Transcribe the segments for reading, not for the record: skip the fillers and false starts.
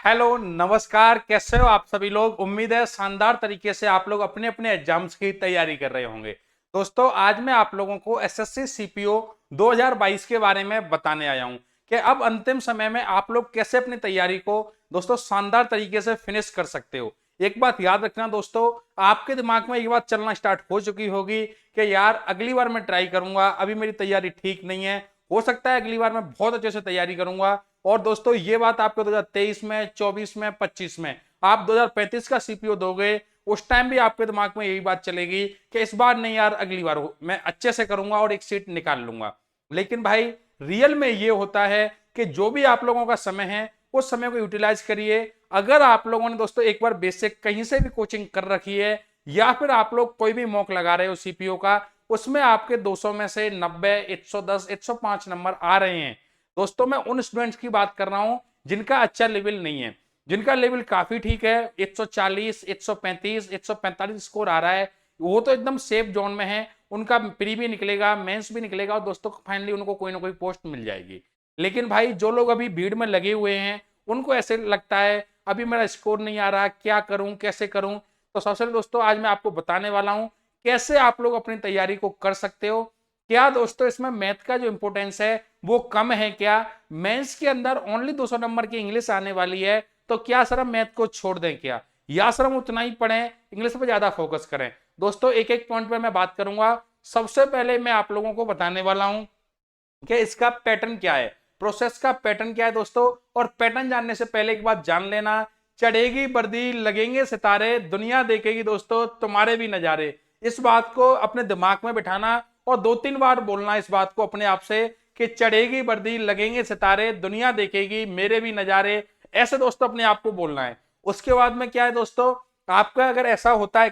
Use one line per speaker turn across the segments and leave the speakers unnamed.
Hello नमस्कार, कैसे हो आप सभी लोग। उम्मीद है शानदार तरीके से आप लोग अपने अपने एग्जाम्स की तैयारी कर रहे होंगे। दोस्तों आज मैं आप लोगों को एसएससी सीपीओ 2022 के बारे में बताने आया हूं कि अब अंतिम समय में आप लोग कैसे अपनी तैयारी को दोस्तों शानदार तरीके से फिनिश कर सकते हो। एक बात याद रखना दोस्तों, आपके दिमाग में एक बात चलना स्टार्ट हो चुकी होगी कि यार अगली बार मैं ट्राई करूंगा, अभी मेरी तैयारी ठीक नहीं है, हो सकता है अगली बार मैं बहुत अच्छे से तैयारी करूंगा। और दोस्तों ये बात आपको 2023 में, 24 में, 25 में आप 2035 का सीपीओ दोगे, उस टाइम भी आपके दिमाग में यही बात चलेगी कि इस बार नहीं यार, अगली बार मैं अच्छे से करूंगा और एक सीट निकाल लूंगा। लेकिन भाई रियल में ये होता है कि जो भी आप लोगों का समय है उस समय को यूटिलाइज करिए। अगर आप लोगों ने दोस्तों एक बार बेसिक कहीं से भी कोचिंग कर रखी है या फिर आप लोग कोई भी मॉक लगा रहे हो सीपीओ का, उसमें आपके 200 में से 90, 110, 105 नंबर आ रहे हैं। दोस्तों मैं उन स्टूडेंट्स की बात कर रहा हूं जिनका अच्छा लेवल नहीं है, जिनका लेवल काफी ठीक है, 140, 135, 145 स्कोर आ रहा है, वो तो एकदम सेफ जोन में है। उनका प्री भी निकलेगा, मेंस भी निकलेगा और दोस्तों फाइनली उनको कोई ना कोई पोस्ट मिल जाएगी। लेकिन भाई जो लोग अभी भीड़ में लगे हुए हैं उनको ऐसे लगता है अभी मेरा स्कोर नहीं आ रहा, क्या करूं, कैसे करूं। तो सबसे पहले दोस्तों आज मैं आपको बताने वाला हूं कैसे आप लोग अपनी तैयारी को कर सकते हो। क्या दोस्तों इसमें मैथ का जो इंपोर्टेंस है वो कम है क्या? मेंस के अंदर ओनली 200 नंबर की इंग्लिश आने वाली है, तो क्या सर हम मैथ को छोड़ दें क्या, या सर हम उतना ही पढ़ें, इंग्लिश पर ज्यादा फोकस करें? दोस्तों एक एक पॉइंट पे मैं बात करूंगा। सबसे पहले मैं आप लोगों को बताने वाला हूं कि इसका पैटर्न क्या है, प्रोसेस का पैटर्न क्या है दोस्तों। और पैटर्न जानने से पहले एक बात जान लेना, चढ़ेगी वर्दी लगेंगे सितारे, दुनिया देखेगी दोस्तों तुम्हारे भी नजारे। इस बात को अपने दिमाग में बिठाना और 2-3 बार बोलना इस बात को अपने आप से कि चढ़ेगी वर्दी लगेंगे सितारे, दुनिया देखेगी मेरे भी नजारे। ऐसे दोस्तों अपने आप को बोलना है। उसके बाद में क्या है दोस्तों, आपका अगर ऐसा होता है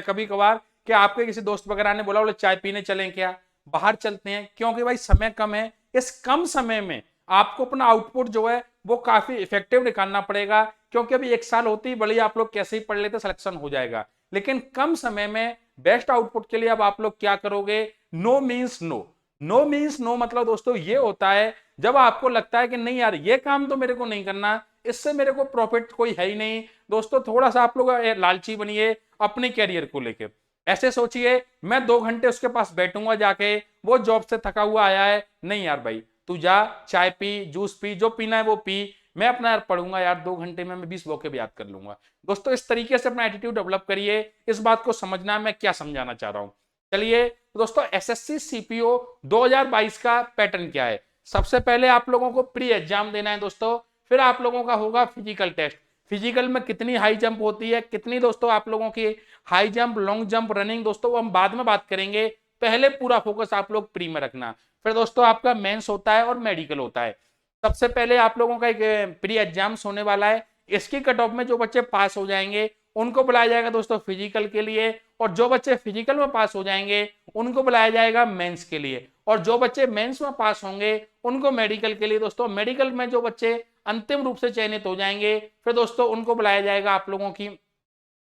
कभी कभार कि आपके किसी दोस्त वगैरह ने बोला बोले चाय पीने चलें क्या, बाहर चलते हैं, क्योंकि भाई समय कम है। इस कम समय में आपको अपना आउटपुट जो है वो काफी इफेक्टिव निकालना पड़ेगा, क्योंकि अभी एक साल होती ही बड़ी आप लोग कैसे ही पढ़ लेते सिलेक्शन हो जाएगा। लेकिन कम समय में बेस्ट आउटपुट के लिए अब आप लोग क्या करोगे, no means no. No means no मतलब दोस्तों ये होता है जब आपको लगता है कि नहीं यार ये काम तो मेरे को नहीं करना, इससे मेरे को प्रॉफिट कोई है ही नहीं। दोस्तों थोड़ा सा आप लोग लालची बनिए अपने कैरियर को लेकर। ऐसे सोचिए मैं 2 घंटे उसके पास बैठूंगा जाके, वो जॉब से थका हुआ आया है, नहीं यार भाई तू जा, चाय पी, जूस पी, जो पीना है वो पी, मैं अपना यार पढ़ूंगा यार, 2 घंटे में मैं 20 मौके भी याद कर लूंगा। दोस्तों इस तरीके से अपना एटीट्यूड डेवलप करिए। इस बात को समझना मैं क्या समझाना चाह रहा हूं। चलिए दोस्तों एसएससी सीपीओ 2022 का पैटर्न क्या है। सबसे पहले आप लोगों को प्री एग्जाम देना है दोस्तों, फिर आप लोगों का होगा फिजिकल टेस्ट। फिजिकल में कितनी हाई जंप होती है, कितनी दोस्तों आप लोगों की high jump, long jump, running, दोस्तों वो हम बाद में बात करेंगे। पहले पूरा फोकस आप लोग प्री में रखना। फिर दोस्तों आपका मेंस होता है और मेडिकल होता है। सबसे पहले आप लोगों का एक प्री एग्जाम्स होने वाला है। इसकी कट ऑफ में जो बच्चे पास हो जाएंगे उनको बुलाया जाएगा दोस्तों फिजिकल के लिए, और जो बच्चे फिजिकल में पास हो जाएंगे उनको बुलाया जाएगा मेंस के लिए, और जो बच्चे मेंस में पास होंगे उनको मेडिकल के लिए। दोस्तों मेडिकल में जो बच्चे अंतिम रूप से चयनित हो जाएंगे फिर दोस्तों उनको बुलाया जाएगा। आप लोगों की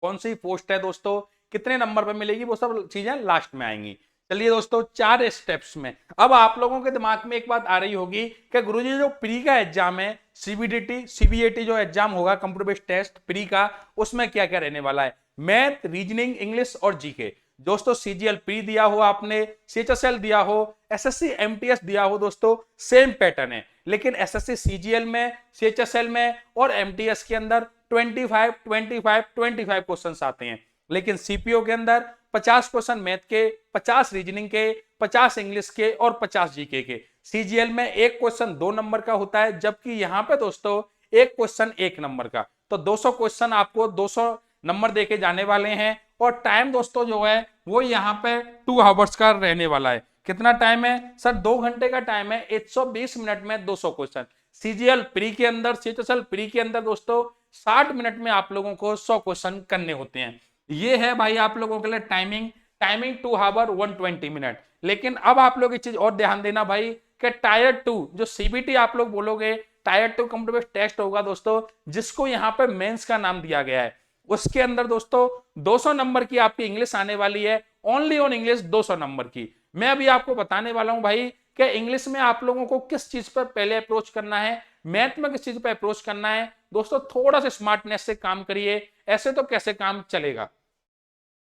कौन सी पोस्ट है दोस्तों, कितने नंबर पर मिलेगी, वो सब चीजें लास्ट में आएंगी। चलिए दोस्तों 4 स्टेप्स में अब आप लोगों के दिमाग में एक बात आ रही होगी कि गुरुजी जो प्री का एग्जाम है, सीबीडीटी सीबीएटी जो एग्जाम होगा कंप्यूटर बेस्ड टेस्ट प्री का, उसमें क्या क्या रहने वाला है। मैथ, रीजनिंग, इंग्लिश और जीके। दोस्तों सीजीएल प्री दिया हो आपने, सीएचएसएल दिया हो, एसएससी एमटीएस दिया हो, दोस्तों सेम पैटर्न है। लेकिन एसएससी सीजीएल में, सीएचएसएल में और एमटीएस के अंदर 25 25 25 क्वेश्चंस आते हैं। लेकिन सीपीओ के अंदर 50 क्वेश्चन मैथ के, 50 रीजनिंग के, 50 इंग्लिश के और 50 जीके के। सीजीएल में एक क्वेश्चन 2 नंबर का होता है, जबकि यहां पे दोस्तों एक क्वेश्चन 1 नंबर का। तो 200 क्वेश्चन आपको 200 नंबर देके जाने वाले हैं। और टाइम दोस्तों जो है वो यहाँ पे 2 आवर्स का रहने वाला है। कितना टाइम है सर? 2 घंटे का टाइम है, 120 मिनट में 200 क्वेश्चन। सीजीएल प्री के अंदर, सीएचएसएल प्री के अंदर दोस्तों 60 मिनट में आप लोगों को 100 क्वेश्चन करने होते हैं। ये है भाई आप लोगों के लिए टाइमिंग। Timing 2 our 120 minute. लेकिन अब आप लोग एक चीज और ध्यान देना भाई कि टायर 2 जो सीबीटी आप लोग बोलोगे, टायर 2 कंप्यूटर बेस्ड टेस्ट होगा दोस्तों, जिसको यहाँ पे मेंस का नाम दिया गया है। उसके अंदर दोस्तों 200 नंबर की आपकी इंग्लिश आने वाली है, ओनली ऑन इंग्लिश 200 नंबर की। मैं अभी आपको बताने वाला हूं भाई कि इंग्लिश में आप लोगों को किस चीज पर पहले अप्रोच करना है। मैथ में किस चीज पे अप्रोच करना है दोस्तों, थोड़ा सा स्मार्टनेस से काम करिए, ऐसे तो कैसे काम चलेगा।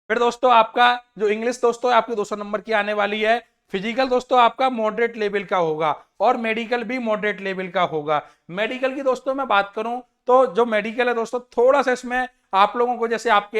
फिर दोस्तों आपका जो इंग्लिश दोस्तों आपकी 200 नंबर की आने वाली है। फिजिकल दोस्तों आपका मॉडरेट लेवल का होगा और मेडिकल भी मॉडरेट लेवल का होगा। मेडिकल की दोस्तों मैं बात करूं तो जो मेडिकल है दोस्तों, थोड़ा सा इसमें आप लोगों को जैसे आपके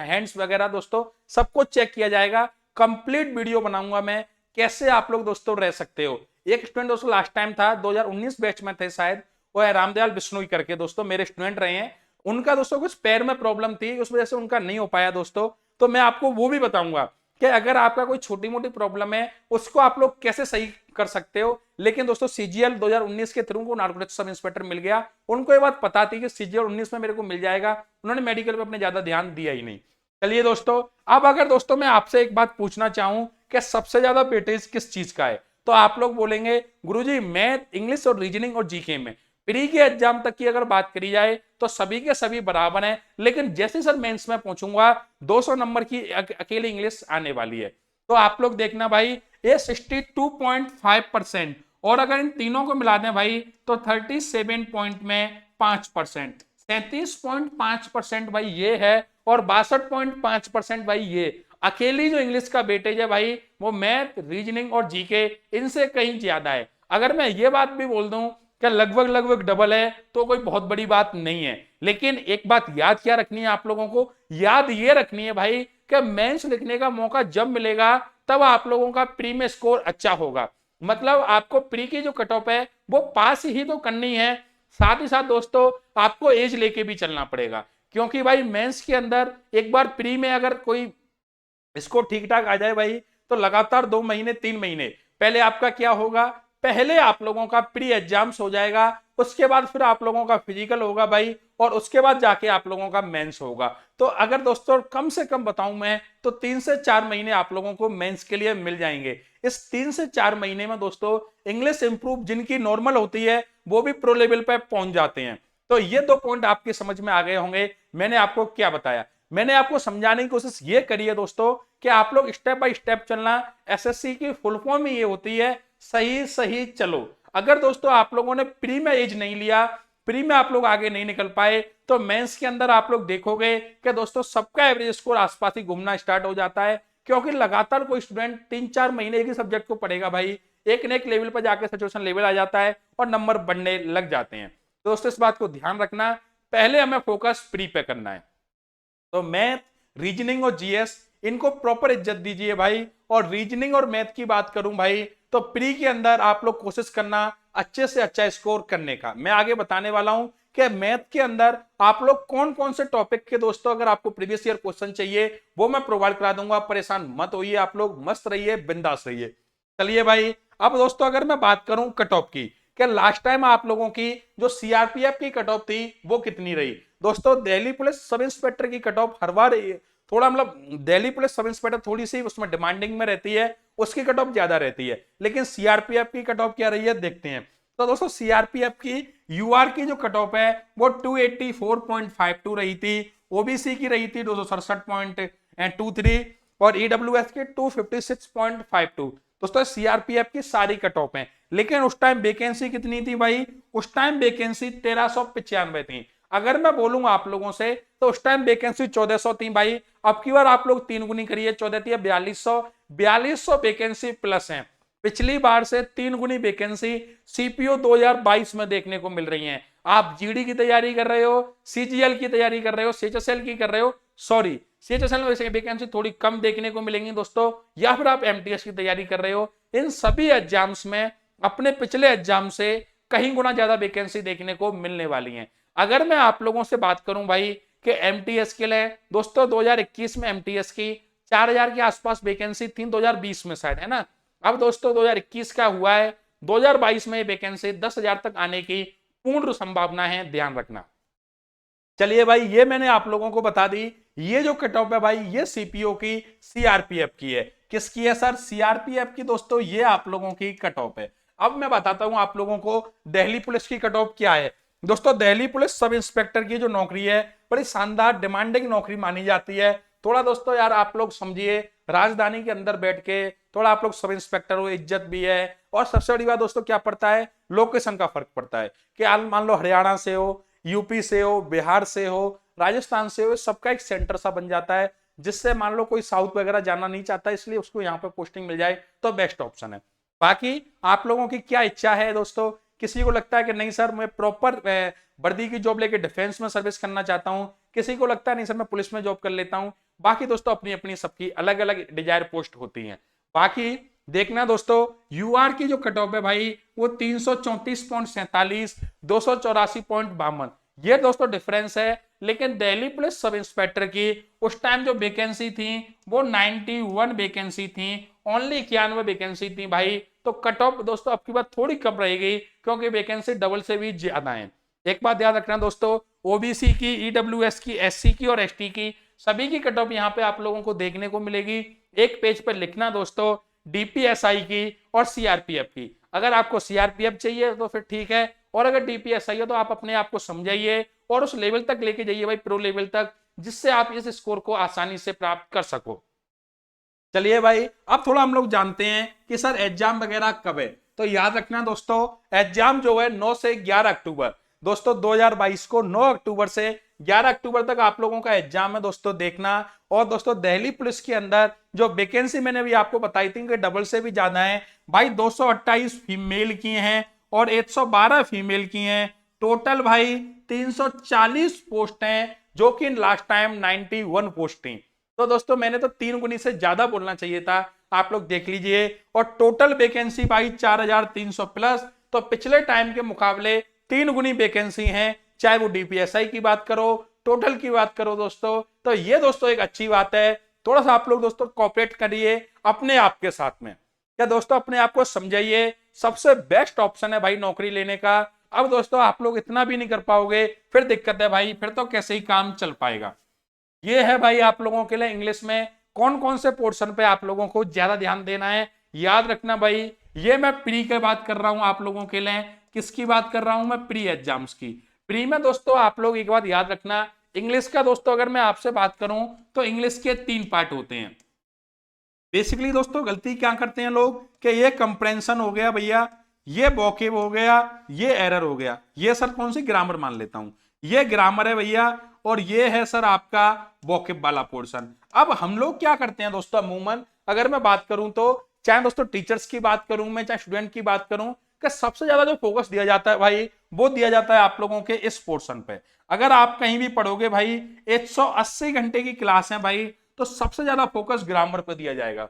हैंड्स वगैरह दोस्तों सब कुछ चेक किया जाएगा। कंप्लीट वीडियो बनाऊंगा मैं कैसे आप लोग दोस्तों रह सकते हो। एक स्टूडेंट दोस्तों लास्ट टाइम था 2019 बैच में थे शायद, वो है रामदयाल बिश्नोई करके, दोस्तों मेरे स्टूडेंट रहे हैं। उनका दोस्तों कुछ पैर में प्रॉब्लम थी, उस वजह से उनका नहीं हो पाया दोस्तों। तो मैं आपको वो भी बताऊंगा कि अगर आपका कोई छोटी मोटी प्रॉब्लम है उसको आप लोग कैसे सही कर सकते हो। लेकिन दोस्तों सीजीएल 2019 के थ्रू को नार्कोटिक्स सब इंस्पेक्टर मिल गया, उनको ये बात पता थी कि सीजीएल 19 में मेरे को मिल जाएगा, उन्होंने मेडिकल पे अपने ज्यादा ध्यान दिया ही नहीं। चलिए दोस्तों, अब अगर दोस्तों मैं आपसे एक बात पूछना चाहूं कि सबसे ज्यादा वेटेज किस चीज का है, तो आप लोग बोलेंगे गुरुजी मैथ, इंग्लिश और रीजनिंग और जीके में। प्री के एग्जाम तक की अगर बात करी जाए तो सभी के सभी बराबर हैं, लेकिन जैसे सर मेंस में पहुंचूंगा 200 नंबर की अकेली इंग्लिश आने वाली है। तो आप लोग देखना भाई, ये 62.5% और अगर इन तीनों को मिला दें भाई तो 37 पॉइंट में 5%, 37.5% भाई ये है, और 62.5% भाई ये। अकेली जो इंग्लिश का वेटेज है भाई वो मैथ, रीजनिंग और जीके इनसे कहीं ज्यादा है। अगर मैं ये बात भी बोल दूं कि लगभग लगभग डबल है तो कोई बहुत बड़ी बात नहीं है। लेकिन एक बात याद क्या रखनी है आप लोगों को, याद ये रखनी है भाई कि मेंस लिखने का मौका जब मिलेगा तब आप लोगों का प्री में स्कोर अच्छा होगा। मतलब आपको प्री की जो कट ऑफ है वो पास ही तो करनी है, साथ ही साथ दोस्तों आपको एज लेके भी चलना पड़ेगा, क्योंकि भाई मेंस के अंदर एक बार प्री में अगर कोई स्कोर ठीक ठाक आ जाए भाई तो लगातार 2 महीने 3 महीने पहले आपका क्या होगा, पहले आप लोगों का प्री एग्जाम्स हो जाएगा, उसके बाद फिर आप लोगों का फिजिकल होगा भाई, और उसके बाद जाके आप लोगों का मेंस होगा। तो अगर दोस्तों कम से कम बताऊं मैं तो 3 से 4 महीने आप लोगों को मेंस के लिए मिल जाएंगे। इस 3 से 4 महीने में दोस्तों इंग्लिश इंप्रूव जिनकी नॉर्मल होती है वो भी प्रो लेवल पे पहुंच जाते हैं। तो ये 2 पॉइंट आपके समझ में आ गए होंगे। मैंने आपको क्या बताया, मैंने आपको समझाने की कोशिश ये करी है दोस्तों कि आप लोग स्टेप बाय स्टेप चलना। एसएससी की फुल फॉर्म ही ये होती है, सही सही चलो। अगर दोस्तों आप लोगों ने प्री में एज नहीं लिया, प्री में आप लोग आगे नहीं निकल पाए, तो मेंस के अंदर आप लोग देखोगे कि दोस्तों सबका एवरेज स्कोर आसपास ही घूमना स्टार्ट हो जाता है, क्योंकि लगातार कोई स्टूडेंट 3-4 महीने एक ही सब्जेक्ट को पढ़ेगा भाई, एक न एक लेवल पर जाकर सिचुएशन लेवल आ जाता है और नंबर बढ़ने लग जाते हैं। दोस्तों इस बात को ध्यान रखना, पहले हमें फोकस प्री पे करना है। तो मैथ, रीजनिंग और जीएस इनको प्रॉपर इज्जत दीजिए भाई। और रीजनिंग और मैथ की बात करूं भाई तो प्री के अंदर आप लोग कोशिश करना अच्छे से अच्छा स्कोर करने का। मैं आगे बताने वाला हूं कि मैथ के अंदर आप लोग कौन कौन से टॉपिक के दोस्तों अगर आपको प्रीवियस ईयर क्वेश्चन चाहिए वो मैं प्रोवाइड करा दूंगा, परेशान मत होइए, आप लोग मस्त रहिए, बिंदास रहिए। चलिए भाई, अब दोस्तों अगर मैं बात करूं कट ऑफ की, कि लास्ट टाइम आप लोगों की जो सीआरपीएफ की कट ऑफ थी वो कितनी रही दोस्तों। दिल्ली पुलिस सब इंस्पेक्टर की कट ऑफ हर बार थोड़ा मतलब दिल्ली पुलिस सब इंस्पेक्टर थोड़ी सी उसमें डिमांडिंग में रहती है, उसकी कट ऑफ ज्यादा रहती है, लेकिन सीआरपीएफ की कट ऑफ क्या रही है देखते हैं। तो दोस्तों सीआरपीएफ की यूआर की जो कट ऑफ है वो 284.52 रही थी, ओबीसी की रही थी 267.23 और ईडब्ल्यूएस की 256.52। दोस्तों सीआरपीएफ की सारी कट ऑफ है, लेकिन उस टाइम वैकेंसी कितनी थी भाई, उस टाइम वैकेंसी 1395 थी। अगर मैं बोलूंगा आप लोगों से तो उस टाइम वैकेंसी 1400 थी भाई। अब की बार आप लोग 3 गुनी करिए, 14 थी 4200 वैकेंसी प्लस है। पिछली बार से 3 गुनी वैकेंसी सीपीओ 2022 में देखने को मिल रही है। आप जीडी की तैयारी कर रहे हो, सीजीएल की तैयारी कर रहे हो, सीएचएसएल की कर रहे हो, सॉरी सीएचएसएल में वैकेंसी थोड़ी कम देखने को मिलेंगी दोस्तों, या फिर आप एमटीएस की तैयारी कर रहे हो, इन सभी एग्जाम्स में अपने पिछले एग्जाम से कहीं गुना ज्यादा वैकेंसी देखने को मिलने वाली है। अगर मैं आप लोगों से बात करूं भाई कि एमटीएस के लिए दोस्तों 2021 में एमटीएस की 4000 के आसपास वैकेंसी थी, 2020 में शायद, है ना। अब दोस्तों 2021 का हुआ है, 2022 में वैकेंसी 10,000 तक आने की पूर्ण संभावना है, ध्यान रखना। चलिए भाई, ये मैंने आप लोगों को बता दी। ये जो कट ऑफ है भाई ये सीपीओ की सीआरपीएफ की है। किसकी है सर, सीआरपीएफ की। दोस्तों ये आप लोगों की कट ऑफ है। अब मैं बताता हूं आप लोगों को दिल्ली पुलिस की कट ऑफ क्या है। दोस्तों दिल्ली पुलिस सब इंस्पेक्टर की जो नौकरी है बड़ी शानदार डिमांडिंग नौकरी मानी जाती है। थोड़ा दोस्तों यार आप लोग समझिए, राजधानी के अंदर बैठ के थोड़ा आप लोग सब इंस्पेक्टर हो, इज्जत भी है। और सबसे बड़ी बात दोस्तों क्या पड़ता है, लोकेशन का फर्क पड़ता है कि मान लो हरियाणा से हो, यूपी से हो, बिहार से हो, राजस्थान से हो, सबका एक सेंटर सा बन जाता है, जिससे मान लो कोई साउथ वगैरह जाना नहीं चाहता, इसलिए उसको यहाँ पे पोस्टिंग मिल जाए तो बेस्ट ऑप्शन है। बाकी आप लोगों की क्या इच्छा है दोस्तों, किसी को लगता है कि नहीं सर मैं प्रॉपर वर्दी की जॉब लेके डिफेंस में सर्विस करना चाहता हूं, किसी को लगता है नहीं सर मैं पुलिस में जॉब कर लेता हूं। बाकी दोस्तों अपनी अपनी सबकी अलग अलग डिजायर पोस्ट होती हैं। बाकी देखना दोस्तों, यूआर की जो कट ऑफ है भाई वो 334.47, 284.52, ये दोस्तों डिफरेंस है। लेकिन दिल्ली पुलिस सब इंस्पेक्टर की उस टाइम जो वैकेंसी थी वो 91 वैकेंसी थी, ओनली 91 वैकेंसी थी भाई। तो कट ऑफ दोस्तों आपकी बात थोड़ी कम रहेगी, क्योंकि वैकेंसी डबल से भी ज्यादा है। एक बात याद रखना दोस्तों, ओबीसी की, ईडब्ल्यूएस की, एससी की और एसटी की सभी की कट ऑफ यहाँ पे आप लोगों को देखने को मिलेगी। एक पेज पर लिखना दोस्तों डीपीएसआई की और सीआरपीएफ की। अगर आपको सीआरपीएफ चाहिए तो फिर ठीक है, और अगर डीपीएसआई है तो आप अपने आप को समझाइए और उस लेवल तक लेके जाइए भाई, प्रो लेवल तक, जिससे आप इस स्कोर को आसानी से प्राप्त कर सको। चलिए भाई अब थोड़ा हम लोग जानते हैं कि सर एग्जाम वगैरह कब है। तो याद रखना दोस्तों, एग्जाम जो है 9 से 11 अक्टूबर दोस्तों 2022 को 9 अक्टूबर से 11 अक्टूबर तक आप लोगों का एग्जाम है दोस्तों, देखना। और दोस्तों दिल्ली पुलिस के अंदर जो वैकेंसी मैंने भी आपको बताई थी कि डबल से भी ज्यादा है भाई, 228 फीमेल की हैं और 112 फीमेल की हैं। टोटल भाई 340 पोस्ट हैं, जो कि लास्ट टाइम 91 पोस्ट थी। तो दोस्तों मैंने तो 3 गुनी से ज्यादा बोलना चाहिए था, आप लोग देख लीजिए। और टोटल वैकेंसी भाई 4300 प्लस, तो पिछले टाइम के मुकाबले 3 गुनी वैकेंसी है, चाहे वो डीपीएसआई की बात करो, टोटल की बात करो दोस्तों। तो ये दोस्तों एक अच्छी बात है। थोड़ा सा आप लोग दोस्तों कॉपरेट करिए अपने आप के साथ में, क्या दोस्तों अपने आप को समझाइए, सबसे बेस्ट ऑप्शन है भाई नौकरी लेने का। अब दोस्तों आप लोग इतना भी नहीं कर पाओगे फिर दिक्कत है भाई, फिर तो कैसे ही काम चल पाएगा। ये है भाई आप लोगों के लिए इंग्लिश में कौन कौन से पोर्शन पे आप लोगों को ज्यादा ध्यान देना है। याद रखना भाई, ये मैं प्री की बात कर रहा हूं आप लोगों के लिए। किसकी बात कर रहा हूं मैं, प्री एग्जाम्स की। प्री में दोस्तों आप लोग एक बात याद रखना, इंग्लिश का दोस्तों अगर मैं आपसे बात करूं तो इंग्लिश के 3 पार्ट होते हैं। बेसिकली दोस्तों गलती क्या करते हैं लोग कि ये कंप्रेंशन हो गया भैया, ये वोकैब हो गया, ये एरर हो गया, ये सर कौन सी ग्रामर मान लेता हूं, ये ग्रामर है भैया, और ये है सर आपका वोकैब वाला पोर्शन। अब हम लोग क्या करते हैं दोस्तों अमूमन, अगर मैं बात करूं तो चाहे दोस्तों टीचर्स की बात करूं मैं, चाहे स्टूडेंट की बात करूं, कि सबसे ज्यादा जो फोकस दिया जाता है भाई वो दिया जाता है आप लोगों के इस पोर्शन पे। अगर आप कहीं भी पढ़ोगे भाई 180 घंटे की क्लास है भाई, तो सबसे ज्यादा फोकस ग्रामर पे दिया जाएगा।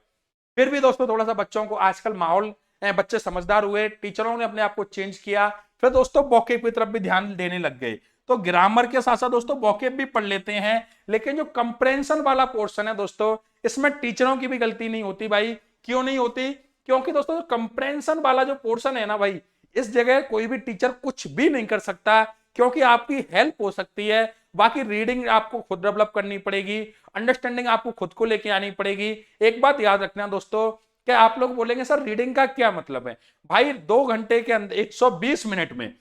फिर भी दोस्तों थोड़ा सा बच्चों को आजकल माहौल, बच्चे समझदार हुए, टीचरों ने अपने आप को चेंज किया, फिर दोस्तों वोकैब की तरफ भी ध्यान देने लग गए। तो ग्रामर के साथ साथ दोस्तों वोकैब भी पढ़ लेते हैं। लेकिन जो कंप्रेंशन वाला पोर्शन है दोस्तों, इसमें टीचरों की भी गलती नहीं होती भाई। क्यों नहीं होती, क्योंकि दोस्तों कंप्रेंशन वाला जो पोर्शन है ना भाई, इस जगह कोई भी टीचर कुछ भी नहीं कर सकता, क्योंकि आपकी हेल्प हो सकती है। बाकी रीडिंग आपको खुद डेवलप करनी पड़ेगी, अंडरस्टैंडिंग आपको खुद को लेके आनी पड़ेगी। एक बात याद रखना दोस्तों, क्या आप लोग बोलेंगे सर रीडिंग का क्या मतलब है, भाई 2 घंटे के अंदर 120 मिनट में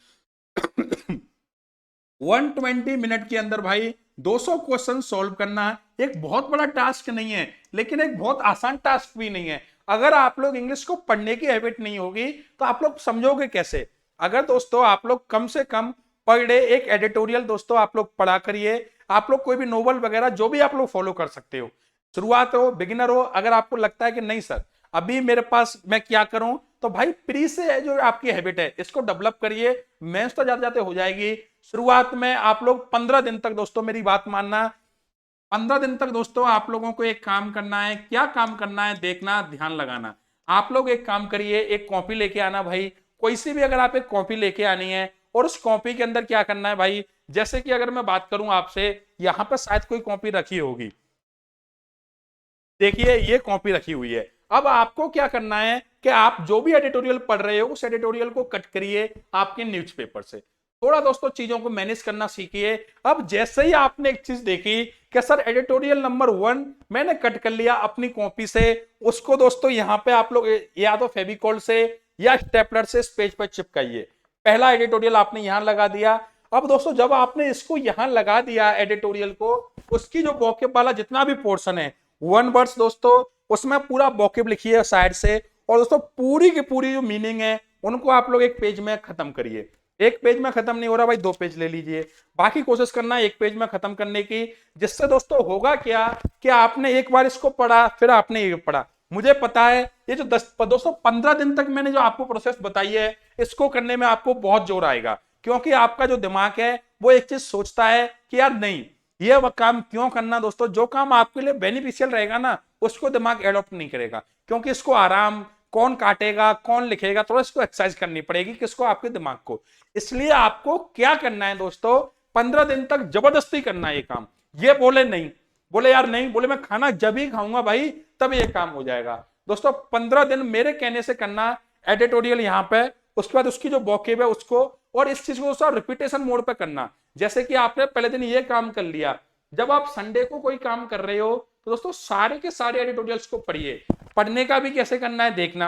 120 मिनट के अंदर भाई 200 क्वेश्चन सॉल्व करना एक बहुत बड़ा टास्क नहीं है, लेकिन एक बहुत आसान टास्क भी नहीं है। अगर आप लोग इंग्लिश को पढ़ने की हैबिट नहीं होगी तो आप लोग समझोगे कैसे। अगर दोस्तों आप लोग कम से कम पर डे एक एडिटोरियल दोस्तों आप लोग पढ़ा करिए, आप लोग कोई भी नोवेल वगैरह जो भी आप लोग फॉलो कर सकते हो, शुरुआत हो बिगिनर हो। अगर आपको लगता है कि नहीं सर अभी मेरे पास मैं क्या करूं, तो भाई प्री से जो आपकी हैबिट है इसको डेवलप करिए, मेंस तो जाते जाते हो जाएगी। शुरुआत में आप लोग 15 दिन तक दोस्तों मेरी बात मानना, 15 दिन तक दोस्तों आप लोगों को एक काम करना है। क्या काम करना है, देखना, ध्यान लगाना। आप लोग एक काम करिए, एक कॉपी लेके आना भाई, कोई सी भी अगर आप एक कॉपी लेके आनी है, और उस कॉपी के अंदर क्या करना है भाई, जैसे कि अगर मैं बात करूं आपसे, यहां पर शायद कोई कॉपी रखी होगी, देखिए ये कॉपी रखी हुई है। अब आपको क्या करना है कि आप जो भी एडिटोरियल पढ़ रहे हो उस एडिटोरियल को कट करिए आपके न्यूज़पेपर से। थोड़ा दोस्तों चीजों को मैनेज करना सीखिए। अब जैसे ही आपने एक चीज देखी कि सर एडिटोरियल नंबर 1 मैंने कट कर लिया अपनी कॉपी से, उसको दोस्तों यहां पे आप लोग या तो फेविकॉल से या स्टेपलर से इस पेज पर चिपकाइए। पहला एडिटोरियल आपने यहां लगा दिया। अब दोस्तों जब आपने इसको यहां लगा दिया एडिटोरियल को, उसकी जो वोकैब वाला जितना भी पोर्शन है 1 वर्ड्स दोस्तों, उसमें पूरा वोकैब लिखिए साइड से, और दोस्तों पूरी की पूरी जो मीनिंग है उनको आप लोग एक पेज में खत्म करिए। एक पेज में खत्म नहीं हो रहा भाई, 2 पेज ले लीजिए, बाकी कोशिश करना है एक पेज में खत्म करने की। जिससे दोस्तों होगा क्या कि आपने एक बार इसको पढ़ा, फिर आपने ये पढ़ा। मुझे पता है ये जो दोस्तों 15 दिन तक मैंने जो आपको प्रोसेस बताई है, इसको करने में आपको बहुत जोर आएगा, क्योंकि आपका जो दिमाग है वो एक चीज सोचता है कि यार नहीं, ये काम क्यों करना। दोस्तों जो काम आपके लिए बेनिफिशियल रहेगा ना, उसको दिमाग एडॉप्ट नहीं करेगा, क्योंकि इसको आराम कौन काटेगा, कौन लिखेगा, थोड़ा इसको एक्सरसाइज करनी पड़ेगी किसको, आपके दिमाग को। इसलिए आपको क्या करना है दोस्तों, 15 दिन तक जबरदस्ती करना है ये काम। ये बोले नहीं, बोले यार नहीं, बोले मैं खाना जब ही खाऊंगा भाई तब ये काम हो जाएगा। दोस्तों 15 दिन मेरे कहने से करना, एडिटोरियल यहाँ पे, उसके बाद उसकी जो वोकैब है उसको, और इस चीज को दोस्तों रिपीटेशन मोड पे करना। जैसे कि आपने पहले दिन ये काम कर लिया, जब आप संडे को कोई काम कर रहे हो तो दोस्तों सारे के सारे एडिटोरियल्स को पढ़िए। पढ़ने का भी कैसे करना है देखना,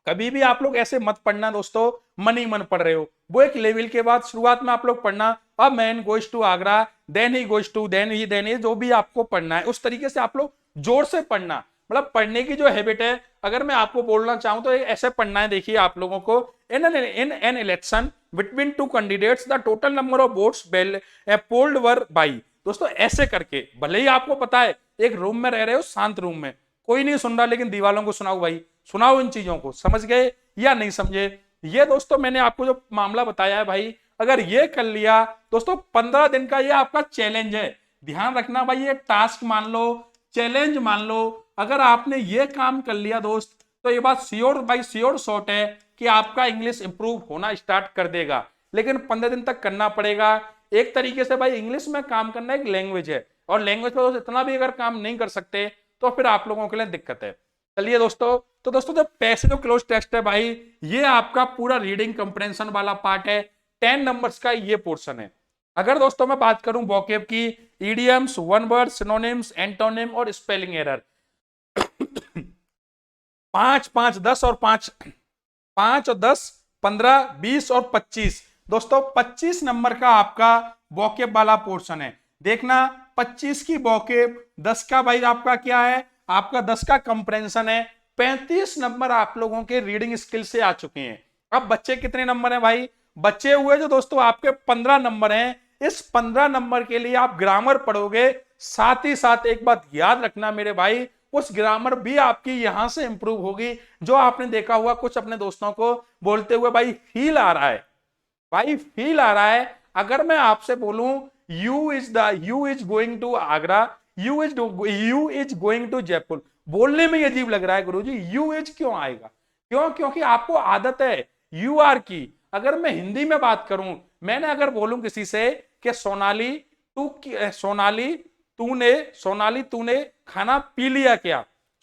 कभी भी आप लोग ऐसे मत पढ़ना दोस्तों मन ही मन पढ़ रहे हो। वो एक लेवल के बाद शुरुआत में आप लोग पढ़ना, अब man goes to Agra, then he goes to, then he, जो भी आपको पढ़ना है उस तरीके से आप लोग जोर से पढ़ना। मतलब पढ़ने की जो हैबिट है, अगर मैं आपको बोलना चाहूं तो ऐसे पढ़ना है। देखिए आप लोगों को, in an election between two candidates the total number of votes polled were by. दोस्तों ऐसे करके, भले ही आपको पता है एक रूम में रह रहे हो, शांत रूम में, कोई नहीं सुन रहा, लेकिन दीवालों को सुनाओ भाई, सुनाओ इन चीजों को। समझ गए या नहीं समझे? ये दोस्तों मैंने आपको जो मामला बताया है भाई, अगर ये कर लिया दोस्तों 15 दिन का ये आपका चैलेंज है। ध्यान रखना भाई, ये टास्क मान लो, चैलेंज मान लो, अगर आपने ये काम कर लिया दोस्त, तो ये बात श्योर भाई श्योर शॉट है कि आपका इंग्लिश इंप्रूव होना स्टार्ट कर देगा। लेकिन 15 दिन तक करना पड़ेगा। एक तरीके से भाई इंग्लिश में काम करना एक लैंग्वेज है, और लैंग्वेज पर इतना भी अगर काम नहीं कर सकते तो फिर आप लोगों के लिए दिक्कत है। चलिए दोस्तों, तो दोस्तों जो पैसे जो क्लोज टेस्ट है भाई, ये आपका पूरा रीडिंग कंप्रेंशन वाला पार्ट है, 10 नंबर्स का ये पोर्शन है। अगर दोस्तों मैं बात करूं वोकैब की, idioms, one word, synonyms, antonym और स्पेलिंग एरर, 5, 5, 10 और 5, 5 और 10, 15, 20 और 25। दोस्तों 25 नंबर का आपका वोकैब वाला पोर्शन है। देखना 25 की वोकैब, 10 का भाई आपका क्या है, आपका 10 का कंप्रेंशन है। 35 नंबर आप लोगों के रीडिंग स्किल से आ चुके हैं। अब बच्चे कितने नंबर हैं भाई, बच्चे हुए जो दोस्तों आपके 15 नंबर हैं। इस 15 नंबर के लिए आप ग्रामर पढ़ोगे, साथ ही साथ एक बात याद रखना मेरे भाई, उस ग्रामर भी आपकी यहां से इंप्रूव होगी। जो आपने देखा हुआ कुछ अपने दोस्तों को बोलते हुए भाई फील आ रहा है, भाई फील आ रहा है। अगर मैं आपसे बोलूं you is going to Agra, you is going to Jaipur, बोलने में अजीब लग रहा है गुरुजी, यू इज क्यों आएगा? क्यों? क्योंकि आपको आदत है यू आर की। अगर मैं हिंदी में बात करूं, मैंने अगर बोलूं किसी से कि सोनाली सोनाली तूने खाना पी लिया क्या,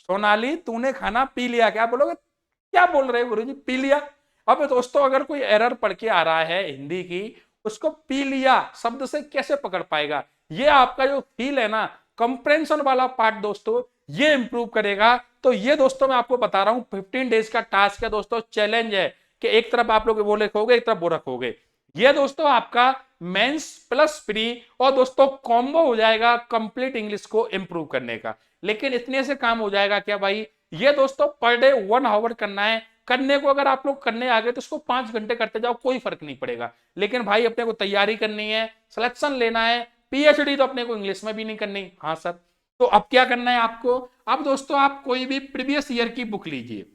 सोनाली तूने खाना पी लिया क्या, बोलोगे क्या बोल रहे हो गुरुजी, पी लिया? अब दोस्तों अगर कोई एरर पढ़ के आ रहा है हिंदी की, उसको पी लिया शब्द से कैसे पकड़ पाएगा? ये आपका जो फील है ना, कंप्रेंशन वाला पार्ट दोस्तों, ये इंप्रूव करेगा। तो ये दोस्तों मैं आपको बता रहा हूं 15 डेज का टास्क है दोस्तों, चैलेंज है कि एक तरफ आप लोग वो लिखोगे, एक तरफ वो रखोगे। ये दोस्तों आपका मेंस प्लस प्री और दोस्तों कॉम्बो हो जाएगा कंप्लीट इंग्लिश को इंप्रूव करने का। लेकिन इतने से काम हो जाएगा क्या भाई? ये दोस्तों पर डे 1 आवर करना है। करने को अगर आप लोग करने आ गए तो इसको 5 घंटे करते जाओ, कोई फर्क नहीं पड़ेगा। लेकिन भाई अपने को तैयारी करनी है, सिलेक्शन लेना है, पीएचडी तो अपने को इंग्लिश में भी नहीं करनी। हाँ सर, तो अब क्या करना है आपको? अब दोस्तों आप कोई भी प्रीवियस ईयर की बुक लीजिए,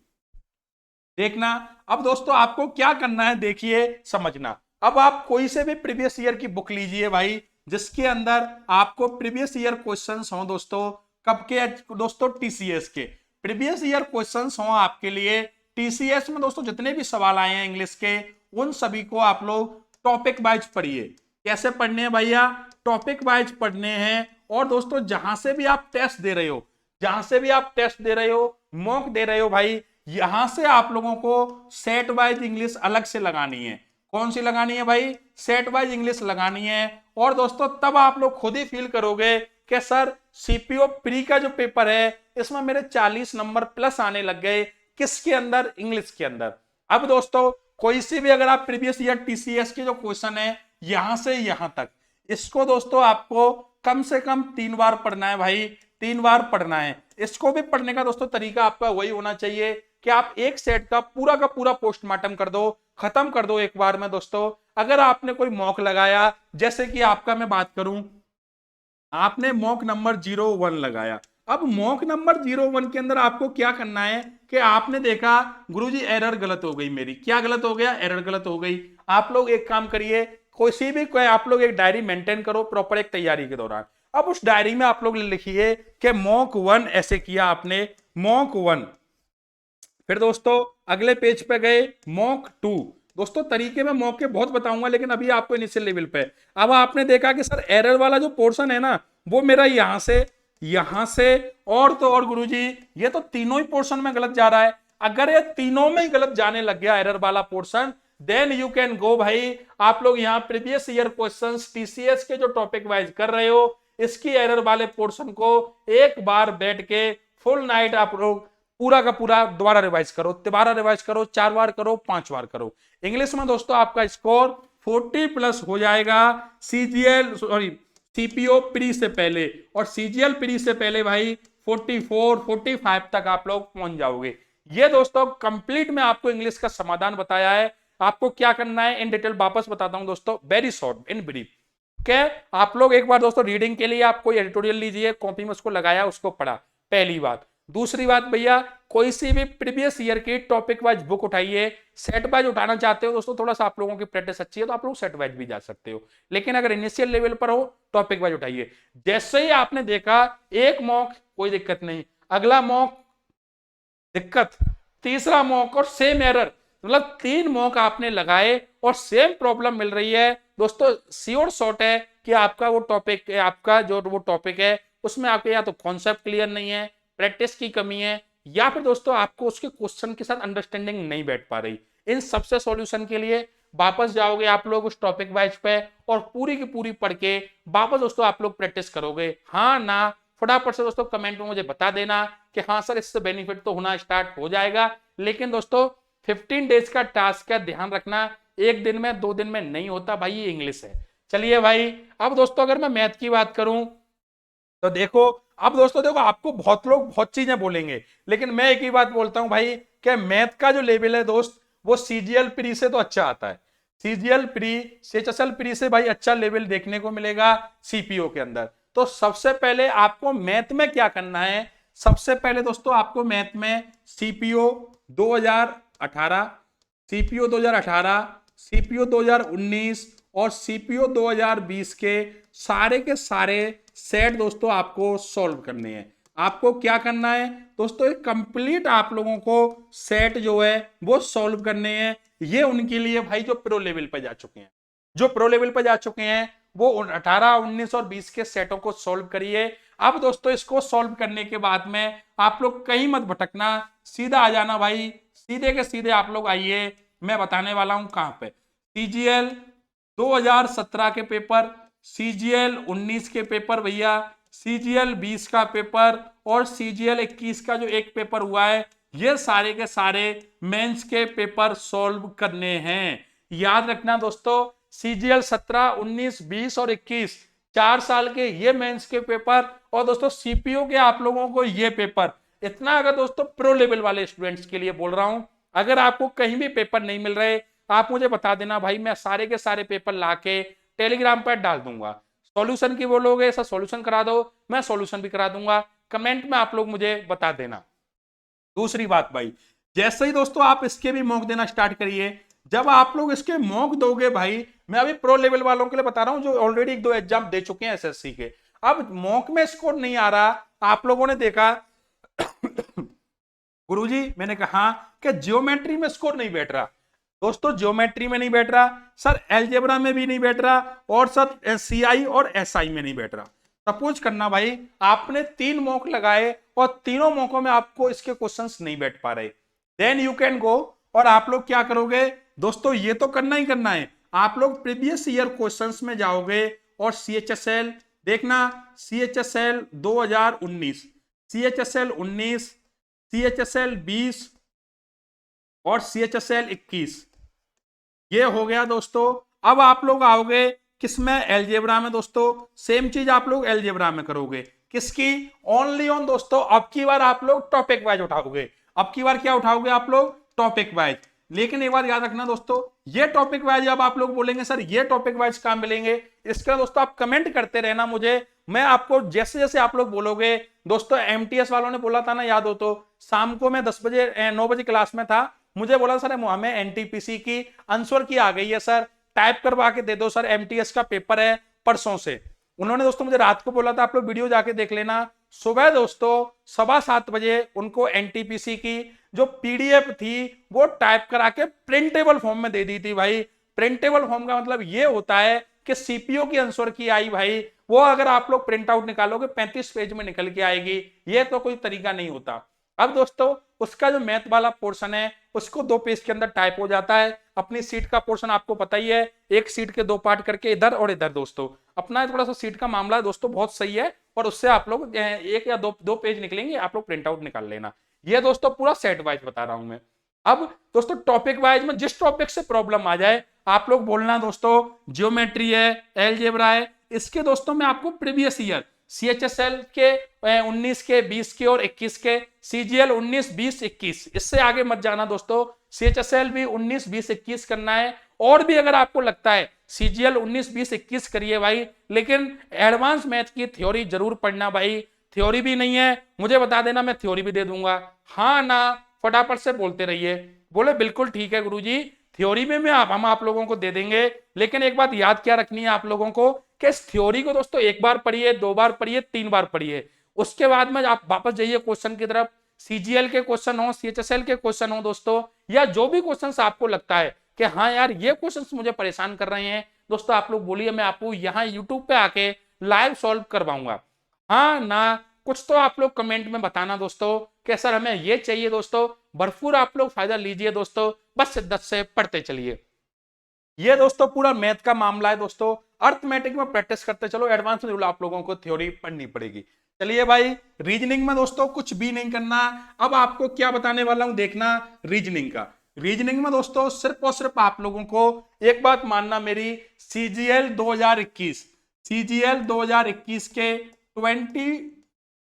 देखना। अब दोस्तों आपको क्या करना है देखिए, समझना। अब आप कोई से भी प्रीवियस ईयर की बुक लीजिए भाई, जिसके अंदर आपको प्रीवियस ईयर क्वेश्चंस हो दोस्तों। कब के दोस्तों? टीसीएस के प्रीवियस ईयर क्वेश्चंस हो आपके लिए। टीसीएस में दोस्तों जितने भी सवाल आए हैं इंग्लिश के, उन सभी को आप लोग टॉपिक वाइज पढ़िए। कैसे पढ़ने हैं भैया? टॉपिक वाइज पढ़ने हैं। और दोस्तों जहां से भी आप टेस्ट दे रहे हो, जहां से भी आप टेस्ट दे रहे हो, मॉक दे रहे हो भाई, यहां से आप लोगों को सेट वाइज इंग्लिश अलग से लगानी है। कौन सी लगानी है भाई? सेट वाइज इंग्लिश लगानी है। और दोस्तों तब आप लोग खुद ही फील करोगे कि सर सीपीओ प्री का जो पेपर है, इसमें मेरे 40 नंबर प्लस आने लग गए। किसके अंदर? इंग्लिश के अंदर। अब दोस्तों कोई सी भी अगर आप प्रीवियस ईयर टीसीएस के जो क्वेश्चन है यहां से यहां तक, इसको दोस्तों आपको कम से कम 3 बार पढ़ना है भाई। 3 बार पढ़ना है। इसको भी पढ़ने का दोस्तों तरीका आपका वही होना चाहिए कि आप एक सेट का पूरा पोस्टमार्टम कर दो, खत्म कर दो एक बार में दोस्तों। अगर आपने कोई मॉक लगाया, जैसे कि आपका मैं बात करूं, आपने मॉक नंबर 01 लगाया। अब मॉक नंबर 01 के अंदर आपको क्या करना है कि आपने देखा गुरुजी एरर गलत हो गई मेरी, क्या गलत हो गया, एरर गलत हो गई। आप लोग एक काम करिए, कोई आप लोग एक डायरी मेंटेन करो प्रॉपर एक तैयारी के दौरान। अब उस डायरी में आप लोग लिखिए कि मॉक 1 ऐसे किया आपने, मॉक 1। फिर दोस्तों अगले पेज पे गए, मॉक 2। दोस्तों तरीके में मॉक के बहुत बताऊंगा, लेकिन अभी आपको इनिशियल लेवल पे। अब आपने देखा कि सर एरर वाला जो पोर्शन है ना, वो मेरा यहां से और तो और गुरुजी ये तो तीनों ही पोर्शन में गलत जा रहा है। अगर ये तीनों में ही गलत जाने लग गया एरर वाला portion, then you can go भाई। आप लोग यहाँ प्रीवियस ईयर क्वेश्चंस टीसीएस के जो टॉपिक वाइज कर रहे हो, इसकी एरर वाले पोर्शन को एक बार बैठ के फुल नाइट आप लोग पूरा का पूरा दोबारा रिवाइज करो, 4 बार करो, 5 बार करो। इंग्लिश में दोस्तों आपका स्कोर 40 प्लस हो जाएगा सीपीओ प्री से पहले, और सीजीएल प्री से पहले भाई 44 45 तक आप लोग पहुंच जाओगे। ये दोस्तों कंप्लीट में आपको इंग्लिश का समाधान बताया है। आपको क्या करना है इन डिटेल वापस बताता हूं दोस्तों, वेरी शॉर्ट इन ब्रीफ। क्या आप लोग एक बार दोस्तों रीडिंग के लिए आप कोई एडिटोरियल लीजिए, कॉपी में उसको लगाया, उसको पढ़ा, पहली बात। दूसरी बात भैया, कोई सी भी प्रीवियस ईयर की टॉपिक वाइज बुक उठाइए। सेट वाइज उठाना चाहते हो दोस्तों, थोड़ा सा आप लोगों की प्रैक्टिस अच्छी है तो आप लोग सेट वाइज भी जा सकते हो, लेकिन अगर इनिशियल लेवल पर हो टॉपिक वाइज उठाइए। जैसे ही आपने देखा एक मॉक कोई दिक्कत नहीं, अगला मॉक दिक्कत, तीसरा मॉक और सेम एरर, मतलब 3 मॉक आपने लगाए और सेम प्रॉब्लम मिल रही है दोस्तों, श्योर शॉट है कि आपका वो टॉपिक, आपका जो वो टॉपिक है उसमें आपके या तो कॉन्सेप्ट क्लियर नहीं है, प्रैक्टिस की कमी है, या फिर दोस्तों आपको उसके क्वेश्चन के साथ अंडरस्टैंडिंग नहीं बैठ पा रही। इन सबसे सॉल्यूशन के लिए वापस जाओगे आप लोग उस टॉपिक वाइज पे और पूरी की पूरी पढ़ के वापस दोस्तों आप लोग प्रैक्टिस करोगे। हाँ ना, फटाफट से दोस्तों कमेंट में मुझे बता देना कि हाँ सर इससे बेनिफिट तो होना स्टार्ट हो जाएगा, लेकिन दोस्तों 15 डेज का टास्क का ध्यान रखना, एक दिन में 2 दिन में नहीं होता भाई, ये इंग्लिश है। चलिए भाई, अब दोस्तों अगर मैं मैथ की बात करूं तो देखो, अब दोस्तों देखो आपको बहुत लोग बहुत चीजें बोलेंगे, लेकिन मैं एक ही बात बोलता हूं भाई कि मैथ का जो लेवल है दोस्त, वो सीजीएल प्री से तो अच्छा आता है। सीजीएल प्री, सीएचएसएल प्री से भाई अच्छा लेवल देखने को मिलेगा सीपीओ के अंदर। तो सबसे पहले आपको मैथ में क्या करना है, सबसे पहले दोस्तों आपको मैथ में सीपीओ 2018, सीपीओ 2018, सीपीओ 2019 और सीपीओ 2020 के सारे सेट दोस्तों आपको सॉल्व करने हैं। आपको क्या करना है दोस्तों, एक कंप्लीट आप लोगों को सेट जो है वो सॉल्व करने हैं। ये उनके लिए भाई जो प्रो लेवल पर जा चुके हैं, जो प्रो लेवल पर जा चुके हैं वो 18, 19 और 20 के सेटों को सॉल्व करिए। अब दोस्तों इसको सॉल्व करने के बाद में आप लोग कहीं मत भटकना, सीधा आ जाना भाई, सीधे के सीधे आप लोग आइए, मैं बताने वाला हूं कहां पे। सीजीएल 2017 के पेपर, सीजीएल 19 के पेपर भैया, सीजीएल 20 का पेपर और सीजीएल 21 का जो एक पेपर हुआ है, ये सारे के सारे मेंस के पेपर सॉल्व करने हैं। याद रखना दोस्तों, सीजीएल 17, 19, 20 और 21 4 साल के ये मेंस के पेपर, और दोस्तों सीपीओ के आप लोगों को ये पेपर। इतना अगर दोस्तों प्रो लेवल वाले स्टूडेंट्स के लिए बोल रहा हूं, अगर आपको कहीं भी पेपर नहीं मिल रहे आप मुझे बता देना भाई, मैं सारे के सारे पेपर लाके टेलीग्राम पर डाल दूंगा। सॉल्यूशन की बोलोगे सर सॉल्यूशन करा दो, मैं सॉल्यूशन भी करा दूंगा, कमेंट में आप लोग मुझे बता देना। दूसरी बात भाई, जैसे ही दोस्तों आप इसके भी मॉक देना स्टार्ट करिए, जब आप लोग इसके मॉक दोगे भाई, मैं अभी प्रो लेवल वालों के लिए बता रहा हूं जो ऑलरेडी 1-2 एग्जाम दे चुके हैं एसएससी के। अब मॉक में स्कोर नहीं आ रहा, आप लोगों ने देखा गुरुजी मैंने कहा कि ज्योमेट्री में स्कोर नहीं बैठ रहा। दोस्तों ज्योमेट्री में नहीं बैठ रहा सर, एलजेब्रा में भी नहीं बैठ रहा, और सर सीआई और एसआई में नहीं बैठ रहा। सपोज करना भाई आपने 3 मॉक लगाए और तीनों मॉकों में आपको इसके क्वेश्चंस नहीं बैठ पा रहे, देन यू कैन गो, और आप लोग क्या करोगे दोस्तों, ये तो करना ही करना है, आप लोग प्रीवियस ईयर क्वेश्चंस में जाओगे और सीएचएसएल देखना, सीएचएसएल 2019, सीएचएसएल 19, सीएचएसएल 20 और सीएचएसएल 21, ये हो गया दोस्तों। अब आप लोग आओगे किसमें, एलजेब्रा में। दोस्तों सेम चीज आप लोग एलजेब्रा में करोगे, किसकी? ओनली ऑन दोस्तों, अब की बार आप लोग टॉपिक वाइज उठाओगे। अब की बार क्या उठाओगे आप लोग? Topic wise. लेकिन एक बात याद रखना दोस्तों, ये टॉपिक वाइज अब आप लोग बोलेंगे सर ये टॉपिक वाइज कहां मिलेंगे, इसका दोस्तों आप कमेंट करते रहना मुझे, मैं आपको जैसे जैसे आप लोग बोलोगे। दोस्तों एमटीएस वालों ने बोला था ना, याद हो तो, शाम को मैं 10 बजे 9 बजे क्लास में था, मुझे बोला सर हमें एनटीपीसी की आंसर की आ गई है सर, टाइप करवा के दे दो सर, एमटीएस का पेपर है परसों से। उन्होंने दोस्तों मुझे रात को बोला था, आप लोग वीडियो जाके देख लेना। सुबह दोस्तों 7:15 उनको एनटीपीसी की जो पीडीएफ थी वो टाइप करा के प्रिंटेबल फॉर्म में दे दी थी भाई। प्रिंटेबल फॉर्म का मतलब ये होता है कि सीपीओ की आंसर की आई भाई, वो अगर आप लोग प्रिंट आउट निकालोगे 35 पेज में निकल के आएगी, ये तो कोई तरीका नहीं होता। अब दोस्तों उसका जो मैथ वाला पोर्शन है उसको 2 पेज के अंदर टाइप हो जाता है। अपनी सीट का पोर्शन आपको पता ही है, एक सीट के 2 पार्ट करके इधर और इधर। दोस्तों अपना थोड़ा सा सीट का मामला है दोस्तों बहुत सही है, और उससे आप लोग एक या दो पेज निकलेंगे, आप लोग प्रिंट आउट निकाल लेना। ये दोस्तों पूरा सेट वाइज बता रहा हूं मैं। अब दोस्तों टॉपिक वाइज में जिस टॉपिक से प्रॉब्लम आ जाए आप लोग बोलना। दोस्तों ज्योमेट्री है, एलजेब्रा है, इसके दोस्तों मैं आपको प्रीवियस ईयर सीएचएसएल के 19 के 20 के और 21 के, सीजीएल 19 20 21, इससे आगे मत जाना दोस्तों। सीएचएसएल भी 19 20 21 करना है, और भी अगर आपको लगता है सीजीएल 19 20 21 करिए भाई, लेकिन एडवांस मैथ की थ्योरी जरूर पढ़ना भाई। थ्योरी भी नहीं है मुझे बता देना, मैं थ्योरी भी दे दूंगा। हाँ ना फटाफट से बोलते रहिए। बोले बिल्कुल ठीक है गुरुजी, थ्योरी में हम आप लोगों को दे देंगे, लेकिन एक बात याद क्या रखनी है आप लोगों को कि इस थ्योरी को दोस्तों 1 बार पढ़िए, 2 बार पढ़िए, 3 बार पढ़िए, उसके बाद में आप वापस जाइए क्वेश्चन की तरफ। सीजीएल के क्वेश्चन हो, सीएचएसएल के क्वेश्चन हो दोस्तों, या जो भी क्वेश्चन आपको लगता है कि हाँ यार ये क्वेश्चन मुझे परेशान कर रहे हैं दोस्तों, आप लोग बोलिए, मैं आपको यहाँ यूट्यूब पे आके लाइव सॉल्व करवाऊंगा। हाँ ना कुछ तो आप लोग कमेंट में बताना दोस्तों कि सर हमें ये चाहिए। दोस्तों भरपूर आप लोग फायदा लीजिए दोस्तों, बस शिद्दत से पढ़ते चलिए। ये दोस्तों पूरा मैथ का मामला है दोस्तों, अर्थमेटिक में प्रैक्टिस करते चलो, एडवांस में आप लोगों को थ्योरी पढ़नी पड़ेगी। चलिए भाई रीजनिंग में दोस्तों कुछ भी नहीं करना। अब आपको क्या बताने वाला हूं देखना रीजनिंग का। रीजनिंग में दोस्तों सिर्फ और सिर्फ आप लोगों को एक बात मानना मेरी, सीजीएल 2021, सीजीएल 2021 के 20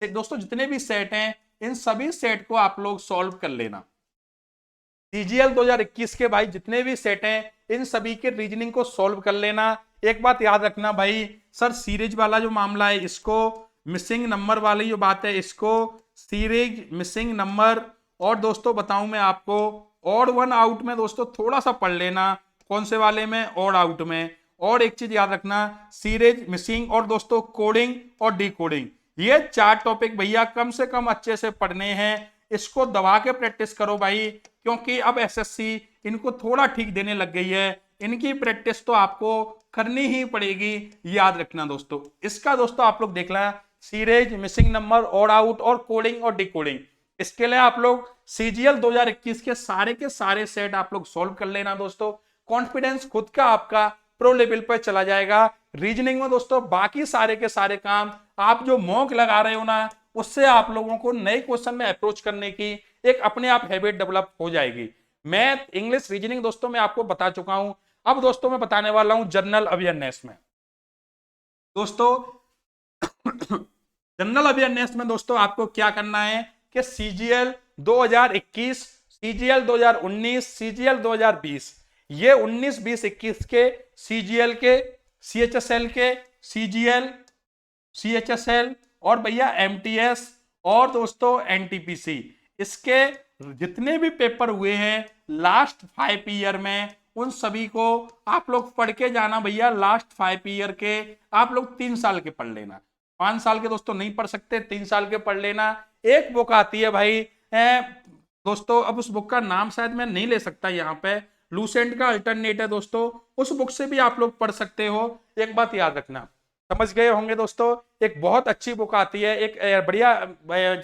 दोस्तों जितने भी सेट हैं इन सभी सेट को आप लोग सॉल्व कर लेना। सीजीएल 2021 के भाई जितने भी सेट हैं इन सभी के रीजनिंग को सॉल्व कर लेना। एक बात याद रखना भाई, सर सीरीज वाला जो मामला है इसको, मिसिंग नंबर वाली जो बात है इसको, सीरीज मिसिंग नंबर, और दोस्तों बताऊं मैं आपको ऑड वन आउट में दोस्तों थोड़ा सा पढ़ लेना। कौन से वाले में? ऑड आउट में। और एक चीज याद रखना, सीरीज मिसिंग और दोस्तों कोडिंग और डिकोडिंग, ये 4 टॉपिक भैया कम से कम अच्छे से पढ़ने हैं। इसको दबा के प्रैक्टिस करो भाई, क्योंकि अब एसएससी इनको थोड़ा ठीक देने लग गई है, इनकी प्रैक्टिस तो आपको करनी ही पड़ेगी, याद रखना दोस्तों। इसका दोस्तों आप लोग देख लें, series missing number, odd out और कोडिंग और डिकोडिंग, इसके लिए आप लोग सीजीएल 2021 के सारे सेट आप लोग सॉल्व कर लेना दोस्तों। कॉन्फिडेंस खुद का आपका प्रो लेवल पर चला जाएगा। रीजनिंग में दोस्तों बाकी सारे के सारे काम आप जो मॉक लगा रहे हो ना, उससे आप लोगों को नए क्वेश्चन में अप्रोच करने की एक अपने आप हैबिट डेवलप हो जाएगी। मैथ, इंग्लिश, रीजनिंग दोस्तों मैं आपको बता चुका हूं। अब दोस्तों मैं बताने वाला हूं जनरल अवेयरनेस में। दोस्तों जनरल अवेयरनेस में दोस्तों आपको क्या करना है कि सीजीएल 2021, सीजीएल 2019, सीजीएल 2020, ये 19 20 21 के सीजीएल के, सीएचएसएल के, सीजीएल, सीएचएसएल और भैया एमटीएस और दोस्तों एनटीपीसी, इसके जितने भी पेपर हुए हैं लास्ट 5 ईयर में, उन सभी को आप लोग पढ़ के जाना भैया। लास्ट 5 ईयर के आप लोग 3 साल के पढ़ लेना, 5 साल के दोस्तों नहीं पढ़ सकते, 3 साल के पढ़ लेना। एक बुक आती है भाई दोस्तों, अब उस बुक का नाम शायद मैं नहीं ले सकता यहाँ पे, लूसेंट का अल्टरनेट है दोस्तों, उस बुक से भी आप लोग पढ़ सकते हो। एक बात याद रखना, समझ गए होंगे दोस्तों, एक बहुत अच्छी बुक आती है, एक बढ़िया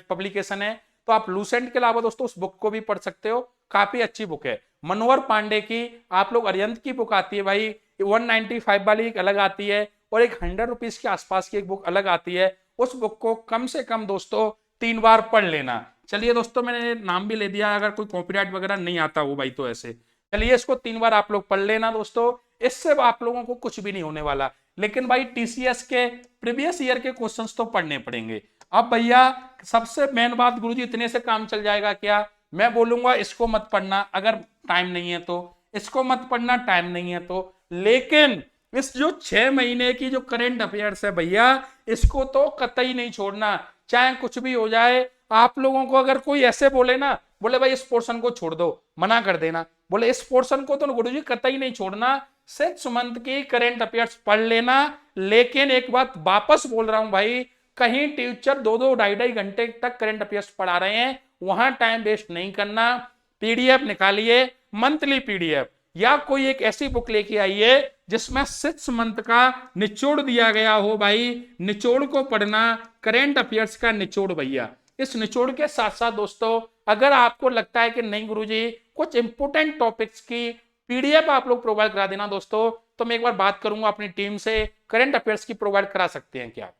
पब्लिकेशन है, तो आप लूसेंट के अलावा दोस्तों उस बुक को भी पढ़ सकते हो, काफी अच्छी बुक है। मनोहर पांडे की आप लोग अरिहंत की बुक आती है भाई, 195 वाली एक अलग आती है, और एक 100 रुपीज के आसपास की एक बुक अलग आती है। उस बुक को कम से कम दोस्तों 3 बार पढ़ लेना। चलिए दोस्तों मैंने नाम भी ले दिया, अगर कोई कॉपीराइट वगैरह नहीं आता हो भाई तो ऐसे, चलिए इसको 3 बार आप लोग पढ़ लेना दोस्तों, इससे आप लोगों को कुछ भी नहीं होने वाला। लेकिन भाई टीसीएस के प्रीवियस ईयर के क्वेश्चंस तो पढ़ने पड़ेंगे। अब भैया सबसे मेन बात गुरुजी, इतने से काम चल जाएगा क्या? मैं बोलूंगा इसको मत पढ़ना अगर टाइम नहीं है तो, इसको मत पढ़ना टाइम नहीं है तो, लेकिन इस जो 6 महीने की जो करंट अफेयर्स है भैया, इसको तो कतई नहीं छोड़ना, चाहे कुछ भी हो जाए। आप लोगों को अगर कोई ऐसे बोले ना, बोले भाई इस पोर्शन को छोड़ दो, मना कर देना, बोले इस पोर्शन को तो गुरुजी कतई नहीं छोड़ना, 6 मंथ की करंट अफेयर्स पढ़ लेना। लेकिन एक बात वापस बोल रहा हूं भाई, कहीं टीचर 2-2 ढाई-ढाई घंटे तक करंट अफेयर्स पढ़ा रहे हैं, वहां टाइम वेस्ट नहीं करना। पीडीएफ निकालिए, मंथली पीडीएफ, या कोई एक ऐसी बुक लेके आइए जिसमें 6 मंथ का निचोड़ दिया गया हो भाई, निचोड़ को पढ़ना, करंट अफेयर्स का निचोड़ भैया। इस निचोड़ के साथ साथ दोस्तों, अगर आपको लगता है कि नहीं गुरुजी कुछ इंपोर्टेंट टॉपिक्स की पीडीएफ आप लोग प्रोवाइड करा देना दोस्तों, तो मैं एक बार बात करूंगा अपनी टीम से, करंट अफेयर्स की प्रोवाइड करा सकते हैं क्या?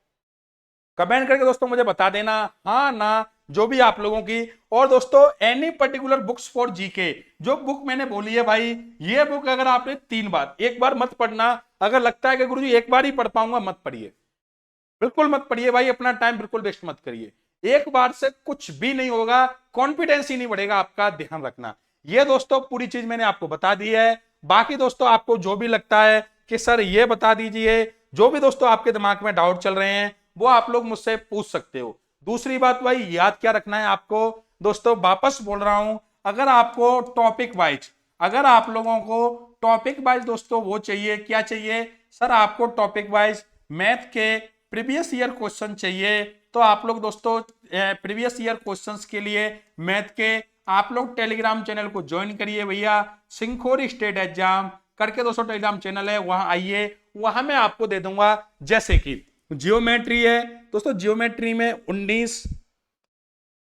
कमेंट करके दोस्तों मुझे बता देना, हाँ ना, जो भी आप लोगों की। और दोस्तों any particular books for GK, जो बुक मैंने बोली है भाई, ये बुक अगर आपने 3 बार, एक बार मत पढ़ना, अगर लगता है कि गुरुजी एक बार ही पढ़ पाऊंगा, मत पढ़िए, बिल्कुल मत पढ़िए भाई, अपना टाइम बिल्कुल वेस्ट मत करिए। एक बार से कुछ भी नहीं होगा, कॉन्फिडेंस ही नहीं बढ़ेगा आपका, ध्यान रखना। ये दोस्तों पूरी चीज मैंने आपको बता दी है। बाकी दोस्तों आपको जो भी लगता है कि सर ये बता दीजिए, जो भी दोस्तों आपके दिमाग में डाउट चल रहे हैं, वो आप लोग मुझसे पूछ सकते हो। दूसरी बात भाई याद क्या रखना है आपको दोस्तों, वापस बोल रहा हूं, अगर आपको टॉपिक वाइज, अगर आप लोगों को टॉपिक वाइज दोस्तों वो चाहिए, क्या चाहिए सर, आपको टॉपिक वाइज मैथ के प्रीवियस ईयर क्वेश्चन चाहिए, तो आप लोग दोस्तों प्रीवियस ईयर क्वेश्चंस के लिए मैथ के आप लोग टेलीग्राम चैनल को ज्वाइन करिए भैया, सिंखोरी स्टेट एग्जाम करके दोस्तों टेलीग्राम चैनल है, वहां आइए, वहां मैं आपको दे दूंगा। जैसे कि जियोमेट्री है दोस्तों, जियोमेट्री में 19,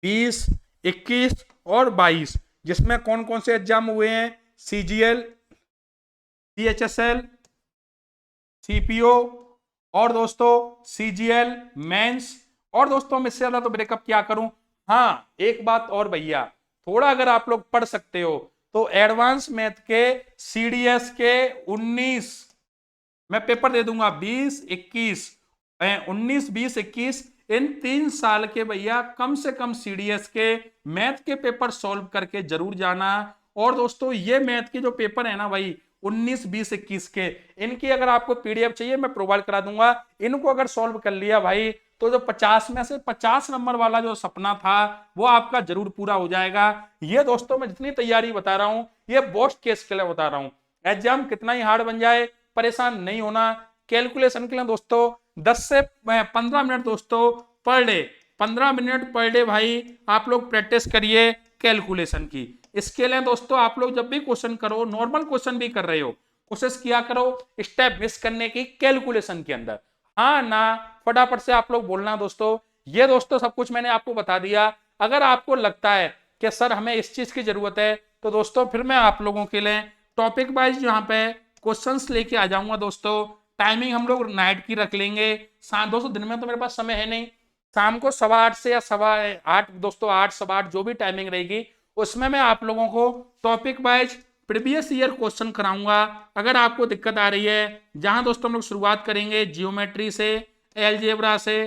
20, 21 और 22, जिसमें कौन कौन से एग्जाम हुए हैं, सीजीएल, सीएचएसएल, सीपीओ और दोस्तों सीजीएल मेंस। और दोस्तों मैं इससे ज्यादा तो ब्रेकअप क्या करूं, हाँ एक बात और भैया, थोड़ा अगर आप लोग पढ़ सकते हो तो एडवांस मैथ के सीडीएस के 19 मैं पेपर दे दूंगा, 20, 21, 19, 20, 21, इन 3 साल के भैया कम से कम सीडीएस के मैथ के पेपर सॉल्व करके जरूर जाना। और दोस्तों ये मैथ के जो पेपर है ना भाई 19, 20, 21 के, इनकी अगर आपको पीडीएफ चाहिए मैं प्रोवाइड करा दूंगा। इनको अगर सॉल्व कर लिया भाई तो जो 50 में से 50 नंबर वाला जो सपना था वो आपका जरूर पूरा हो जाएगा। ये दोस्तों मैं जितनी तैयारी बता रहा हूं ये वर्स्ट केस के लिए बता रहा हूं, एग्जाम कितना ही हार्ड बन जाए परेशान नहीं होना। कैलकुलेशन के लिए दोस्तों 10 से 15 मिनट दोस्तों per day, 15 minute per day भाई आप लोग प्रैक्टिस करिए कैलकुलेशन की। इसके लिए दोस्तों आप लोग जब भी क्वेश्चन करो, नॉर्मल क्वेश्चन भी कर रहे हो, कोशिश किया करो स्टेप मिस करने की कैलकुलेशन के अंदर, हाँ ना, फटाफट से आप लोग बोलना दोस्तों। ये दोस्तों सब कुछ मैंने आपको बता दिया। अगर आपको लगता है कि सर हमें इस चीज की जरूरत है तो दोस्तों फिर मैं आप लोगों के लिए टॉपिक वाइज यहाँ पे क्वेश्चंस लेके आ जाऊंगा दोस्तों। टाइमिंग हम लोग नाइट की रख लेंगे, दोस्तों दिन में तो मेरे पास समय है नहीं, शाम को 8:15 से या 8:15 दोस्तों, 8, 8:15 जो भी टाइमिंग रहेगी उसमें मैं आप लोगों को topic wise previous year question कराऊंगा। अगर आपको दिक्कत आ रही है, जहां दोस्तों हम लोग शुरुआत करेंगे जियोमेट्री से, एलजेब्रा से,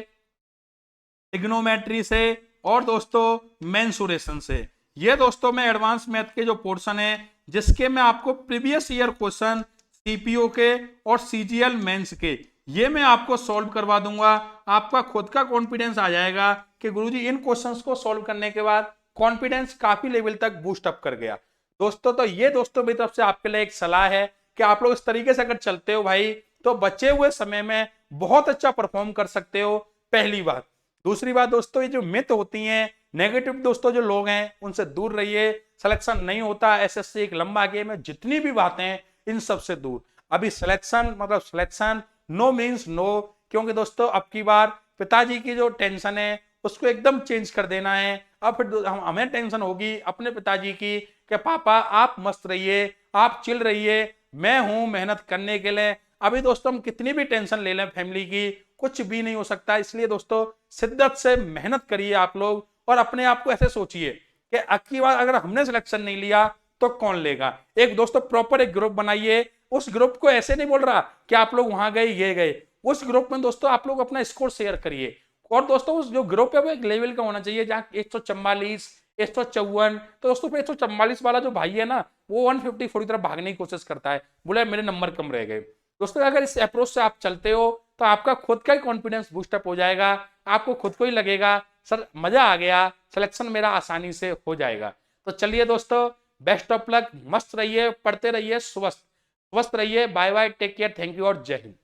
ट्रिग्नोमेट्री से और दोस्तों मेंसुरेशन से। ये दोस्तों मैं एडवांस मैथ के जो पोर्शन है जिसके मैं आपको प्रीवियस ईयर क्वेश्चन सीपीओ के और सीजीएल मेंस के ये मैं आपको सॉल्व करवा दूंगा। आपका खुद का कॉन्फिडेंस आ जाएगा कि गुरुजी इन क्वेश्चंस को सॉल्व करने के बाद कॉन्फिडेंस काफी लेवल तक बूस्ट अप कर गया दोस्तों। तो ये दोस्तों मेरी तरफ से आपके लिए एक सलाह है कि आप लोग इस तरीके से अगर चलते हो भाई तो बचे हुए समय में बहुत अच्छा परफॉर्म कर सकते हो, पहली बात। दूसरी बात दोस्तों, ये जो मिथ होती हैं, नेगेटिव दोस्तों जो लोग हैं उनसे दूर रहिए। सिलेक्शन नहीं होता, एसएससी एक लंबा गेम है, जितनी भी बातें हैं इन सबसे दूर। अभी सिलेक्शन मतलब सिलेक्शन, नो मीन्स नो, क्योंकि दोस्तों अब की बार पिताजी की जो टेंशन है उसको एकदम चेंज कर देना है। अब फिर हमें टेंशन होगी अपने पिताजी की कि पापा आप मस्त रहिए, आप चिल रहिए, मैं हूं मेहनत करने के लिए। अभी दोस्तों हम कितनी भी टेंशन ले लें फैमिली की, कुछ भी नहीं हो सकता। इसलिए दोस्तों शिद्दत से मेहनत करिए आप लोग और अपने आप को ऐसे सोचिए कि अगली बार अगर हमने सिलेक्शन नहीं लिया तो कौन लेगा। एक दोस्तों प्रॉपर एक ग्रुप बनाइए, उस ग्रुप को ऐसे नहीं बोल रहा कि आप लोग वहां गए ये गए, उस ग्रुप में दोस्तों आप लोग अपना स्कोर शेयर करिए। और दोस्तों उस जो ग्रुप है वो एक लेवल का होना चाहिए जहाँ 144, 154। तो दोस्तों 144 वाला जो भाई है ना, वो 154 की तरफ भागने की कोशिश करता है, बोले मेरे नंबर कम रह गए। दोस्तों अगर इस अप्रोच से आप चलते हो तो आपका खुद का ही कॉन्फिडेंस बूस्टअप हो जाएगा, आपको खुद को ही लगेगा सर मजा आ गया, सिलेक्शन मेरा आसानी से हो जाएगा। तो चलिए दोस्तों, बेस्ट ऑफ लक, मस्त रहिए, पढ़ते रहिए, स्वस्थ रहिए। Bye bye, take care, thank you और जय हिंद।